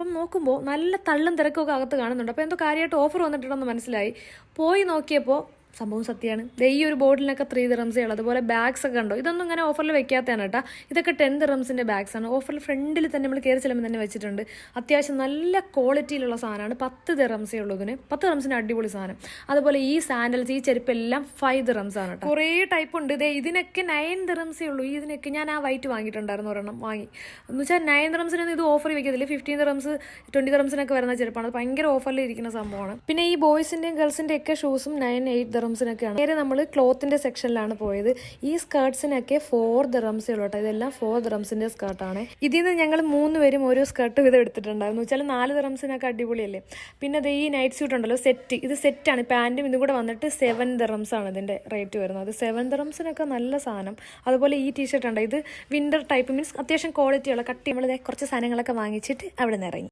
അപ്പം നോക്കുമ്പോൾ നല്ല തള്ളും തിരക്കൊക്കെ അകത്ത് കാണുന്നുണ്ട്. അപ്പോൾ എന്തോ കാര്യമായിട്ട് ഓഫർ വന്നിട്ടുണ്ടെന്ന് മനസ്സിലായി. പോയി നോക്കിയപ്പോൾ സംഭവം സത്യമാണ്. ഈ ഒരു ബോട്ടിലിനൊക്കെ 3 ദിറംസേ ഉള്ളൂ. അതുപോലെ ബാഗ്സ് ഒക്കെ ഉണ്ടോ, ഇതൊന്നും ഇങ്ങനെ ഓഫറിൽ വെക്കാത്തതാണ് കേട്ടോ. ഇതൊക്കെ 10 ദിറംസിൻ്റെ ബാഗ്സ് ആണ്. ഓഫറിൽ ഫ്രണ്ടിൽ തന്നെ നമ്മൾ കയറി ചെല്ലുമ്പോൾ തന്നെ വെച്ചിട്ടുണ്ട്. അത്യാവശ്യം നല്ല ക്വാളിറ്റിയിലുള്ള സാധനമാണ്. 10 ദിറംസേ ഉള്ളൂ ഇതിന്. 10 ദിറംസിന് അടിപൊളി സാധനം. അതുപോലെ ഈ സാൻഡൽസ്, ഈ ചെരുപ്പെല്ലാം 5 ദിറംസ് ആണ് കേട്ടോ. കുറേ ടൈപ്പ് ഉണ്ട്. ഇതിനൊക്കെ 9 ദിറംസേ ഉള്ളൂ. ഇതിനൊക്കെ ഞാൻ ആ വൈറ്റ് വാങ്ങിയിട്ടുണ്ടായിരുന്നു, ഒരെണ്ണം വാങ്ങി. എന്ന് വെച്ചാൽ 9 ദിറംസിനൊന്നും ഇത് ഓഫർ വെക്കത്തില്ല. 15 ദിറംസ് 20 ദിറംസിനൊക്കെ വരുന്ന ചെരുപ്പാണ്. അത് ഭയങ്കര ഓഫറിൽ ഇരിക്കുന്ന സംഭവമാണ്. പിന്നെ ഈ ബോയ്സിൻ്റെയും ഗേൾസിൻ്റെ ഒക്കെ ഷൂസും 9-8 ദിറംസിനൊക്കെയാണ്. നേരെ നമ്മൾ ക്ലോത്തിന്റെ സെക്ഷനിലാണ് പോയത്. ഈ സ്കേർട്സിനൊക്കെ 4 ദിറംസേ ഉള്ളൂ കേട്ടോ. ഇതെല്ലാം 4 ദിറംസിന്റെ സ്കേർട്ടാണ്. ഇതിൽ നിന്ന് ഞങ്ങൾ 3 പേരും ഓരോ സ്കേർട്ട് വീതം എടുത്തിട്ടുണ്ടായിരുന്നു. വെച്ചാൽ 4 ദിറംസിനൊക്കെ അടിപൊളിയല്ലേ. പിന്നെ ഈ നൈറ്റ് സ്യൂട്ട് ഉണ്ടല്ലോ, സെറ്റ്. ഇത് സെറ്റാണ്. പാൻറ്റും ഇതും കൂടെ വന്നിട്ട് 7 ദിറംസ് ആണ് ഇതിന്റെ റേറ്റ് വരുന്നത്. 7 ദിറംസിനൊക്കെ നല്ല സാധനം. അതുപോലെ ഈ ടീഷർട്ട് ഉണ്ട്. ഇത് വിന്റർ ടൈപ്പ്, മീൻസ് അത്യാവശ്യം ക്വാളിറ്റിയുള്ള കട്ടി. നമ്മൾ കുറച്ച് സാധനങ്ങളൊക്കെ വാങ്ങിച്ചിട്ട് അവിടെ നിന്ന് ഇറങ്ങി.